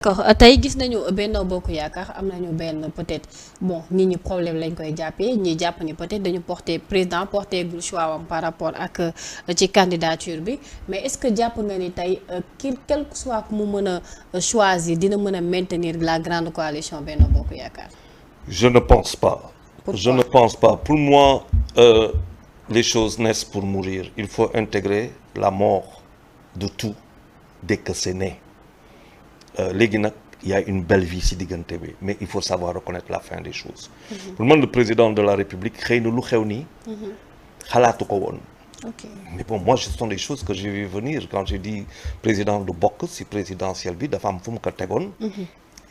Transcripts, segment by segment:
d'accord tey gis nañu Benno Bokk Yaakaar am nañu benn peut-être bon nit ñi problème lañ koy jàppee ñi jàpp ni peut-être dañu porter président porter gul choix am par rapport ak ci candidature bi mais est-ce que jàpp nga ni tey quel que soit mu mën a choisir dina mën a maintenir la grande coalition Benno Bokk Yaakaar. Je ne pense pas. Pourquoi? Je ne pense pas. Pour moi, les choses naissent pour mourir. Il faut intégrer la mort de tout dès que c'est né. Léegi nag il y a une belle vie ci diggante bi mais il faut savoir reconnaître la fin des choses. Pour man le président de la République xëy na lu xew nii. xalaatu ko woon. Ok. Mais bon moi ce sont des choses que j'ai vu venir quand j'ai dit président du bokk ci présidentielle bi dafa am fu mu ko tegoon.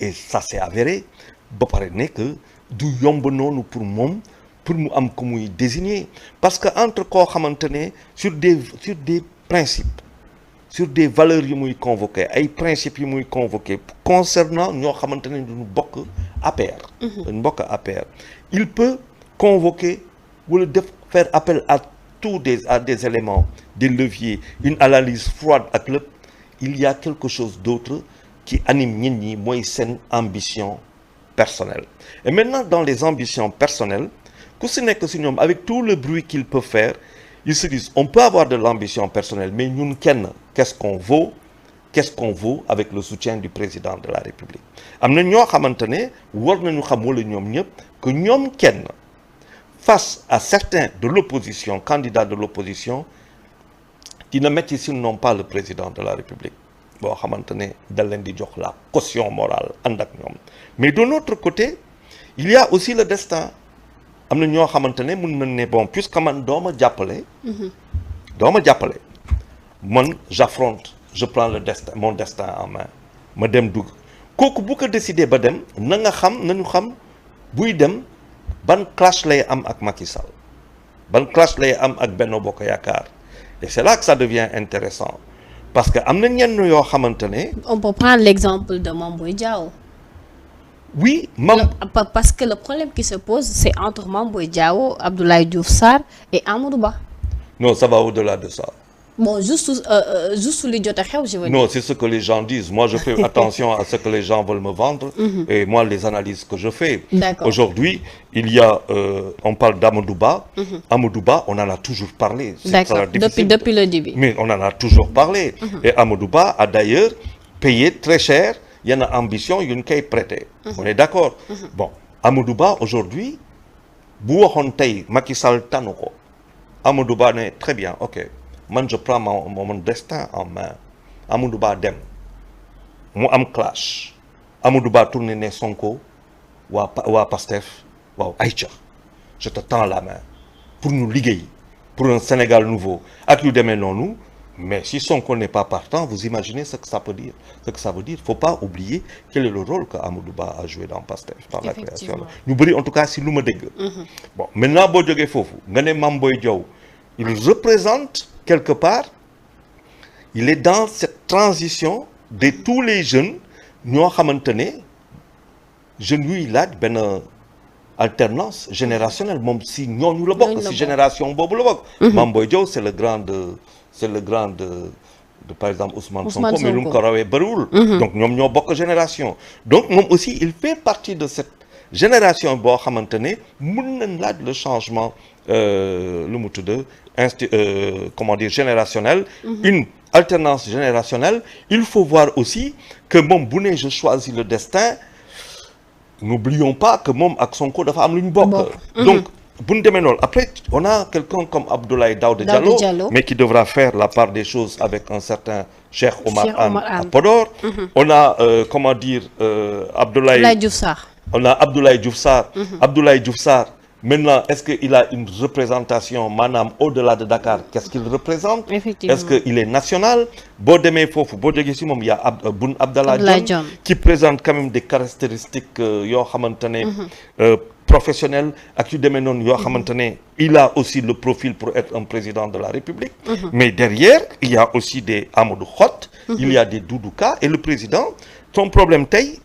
Et ça s'est avéré ba pare ne que du yomb noonu pour moom pour mu am ko muy désigner parce que entre koo xamante ne sur des principes. Sur des valeurs yu muy convoqué ay principes yu muy convoqué concernant ñoo xamante ne duñu bokk APR. duñu bokk APR il peut convoquer wala faire appel à des éléments des leviers une analyse froide ak lépp il y a quelque chose d'autre qui anime nit ñi mooy seen ambition personnelle et maintenant dans les ambitions personnelles ku si nekk si ñoom avec tout le bruit qu'ils peuvent faire ils se disent on peut avoir de l'ambition personnelle mais ñun kenn qu'est-ce qu'on vaut avec le soutien du président de la République am na ñoo xamante ne war nañu xam wala ñoom ñëpp que ñoom kenn face à certains de l'opposition candidats de l'opposition dina metti s'ils n'ont pas le président de la République boo xamante ne da leen di jox la caution morale ànd ak ñoom mais de l'autre côté il y a aussi le destin am na ñoo xamante ne mun nañ ne bon puisque man dooma jàppale man j'affronte je prends mon destin en main ma dem dugg kooku bu ko décider ba dem nañu xam buy dem ban clash lay am ak Macky Sall ban clash lay am ak Benno Bokk Yaakaar et c'est là que ça devient intéressant parce que am na ñenn yoo xamante ne. On peut prendre l'exemple de Mame Boye Diao. Oui, parce que le problème qui se pose, c'est entre Mame Boye Diao, Abdoulaye Diouf Sarr et Amadou Ba. Non, ça va au-delà de ça. Bon, juste les jot a xew, je veux dire. Non, c'est ce que les gens disent. Moi, je fais attention à ce que les gens veulent me vendre et moi, les analyses que je fais. D'accord. Aujourd'hui, il y a, on parle d'Amadou Ba. Amadou Ba, on en a toujours parlé. D'accord, depuis le début. Mais on en a toujours parlé. Et Amadou Ba a d'ailleurs payé très cher. Il y en a ambition, il y a une qui est prêtée. On est d'accord. Bon, Amadou Ba, aujourd'hui, bu waxoon tey Macky Sall tànn ko Amadou Ba ne très bien, ok. Man je prends mon destin en main. Amadou Ba dem mu am clash Amadou Ba tourné ne Sonko waa Pastef waaw ayca je te tends la main pour ñu liggéey pour un Sénégal nouveau ak yu demee noonu mais si Sonko n'est pas partant vous imaginez ce que ça peut dire faut pas oublier quel est le rôle que Amadou Ba a joué dans Pastef par la création ñu bëri en tout cas si lu ma dégg bon maintenant boo jógee foofu nga ne Mame Boye Diao il représente quelque part il est dans cette transition de tous les jeunes ñoo xamante ne jeunes yuy laaj benn alternance générationnelle moom si ñooñu la bokk si génération boobu la bokk Mame Boye Diao c'est le grand de par exemple Ousmane Sonko mais lu mu ko rawee bëriwul donc ñoom ñoo bokk génération donc moom aussi il fait partie de cette génération boo xamante ne mun nañ laaj le changement lu mu tudd comment dire générationnel une alternance générationnelle il faut voir aussi que moom bu ne je choisis le destin n'oublions pas que moom ak Sonko dafa am lu ñu bokk donc bu ñu demee noonu après on a quelqu'un comme Abdoulaye Daouda Diallo mais qui devra faire la part des choses avec un certain Cheikh Oumar Anne à Podor on a comment dire Abdoulaye Diouf Sarr on a Abdoulaye Diouf Sarr Abdoulaye Diouf Sarr maintenant est-ce qu'il a une représentation maanaam au-delà de Dakar qu'est-ce qu'il représente est-ce qu'il est national boo demee foofu boo jógee si moom il y a Boun Abdallah Dionne qui présente quand même des caractéristiques yoo xamante ne professionnel ak yu demee noonu yoo xamante ne il a aussi le profil pour être un président de la République mais derrière il y a aussi des Amadou Hott il y a des Doudou Ka et le président son problème tey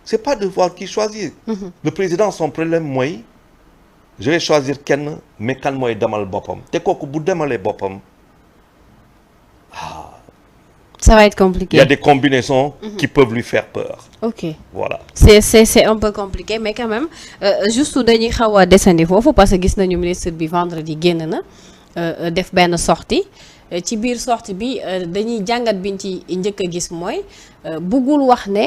c'est pas de voir qui choisir le président son problème mooy je vais choisir kenn mais kan mooy demal boppam te kooku bu demalee boppam Ça va être compliqué. Il y a des combinaisons qui peuvent lui faire peur. Ok. Voilà. C'est un peu compliqué mais quand même juste dañuy xaw a desandi foofu parce que gis nañu ministre bi vendredi génn na def benn sortie ci biir sortie bi dañuy jàngat biñ ci njëkk a gis mooy buggul wax ne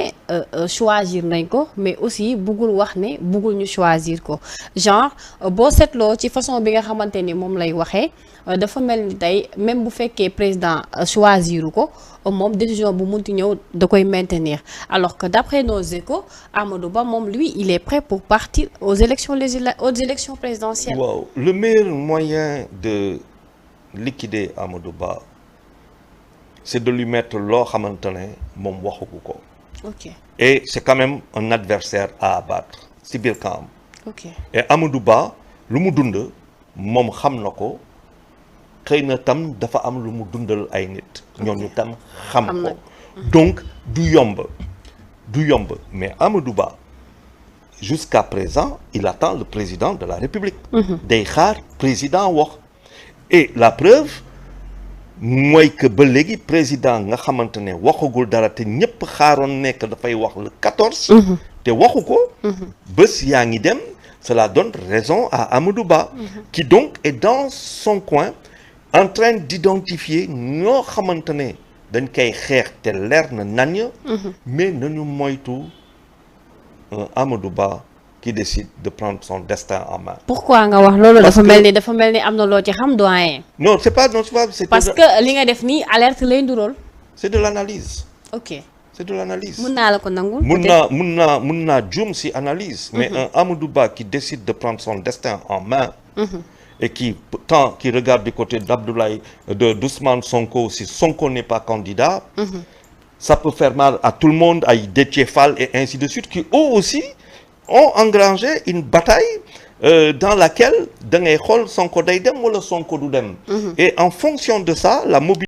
choisir nañ ko mais aussi buggul wax ne buggul ñu choisir ko genre boo seetloo ci façon bi nga xamante ni moom lay waxee dafa mel ni tey même bu fekkee président choisiru ko moom décision bu munti ñëw da koy maintenir alors que d'après nos échos Amadou Ba moom lui il est prêt pour partir aux élections présidentielles. Waaw, le meilleur moyen de liquider Amadou Ba c'est de lui mettre loo xamante ne moom waxugu ko. Ok. Et c'est quand même un adversaire à abattre si biir camp. Ok. Et Amadou Ba lu mu dund moom xam na ko xëy na tam dafa am lu mu dundal ay nit. ñooñu tam xam ko. Donc du yomb mais Amadou Ba jusqu'à présent il attend le président de la République. day xaar président wax. Et la preuve mooy que ba léegi président nga xamante ne waxagul dara te ñëpp xaaroon nekk dafay wax le 14. te waxu ko. bés yaa ngi dem cela donne raison à Amadou Ba. qui donc est dans son coin en train d'identifier ñoo xamante ne dañ koy xeex te leer na nañ. mais nañu moytu Amadou Ba qui décide de prendre son destin en main. Pourquoi nga wax loolu dafa mel ni am na loo ci xam doyen. Non, c'est pas c'est parce que li nga def nii alerte lay ndurool. C'est de l'analyse. Ok. C'est de l'analyse. Mun naa la ko nangul. mun naa juum si analyse. Mais un Amadou Ba qui décide de prendre son destin en main. Et qui regarde du côté d'Ousmane Sonko si Sonko n'est pas candidat. Ça peut faire mal à tout le monde, à Déthié Fall et ainsi de suite, qui eux aussi ont engrangé une bataille dans laquelle da ngay xool Sonko day dem wala Sonko du dem. Et en fonction de ça, la mobilisation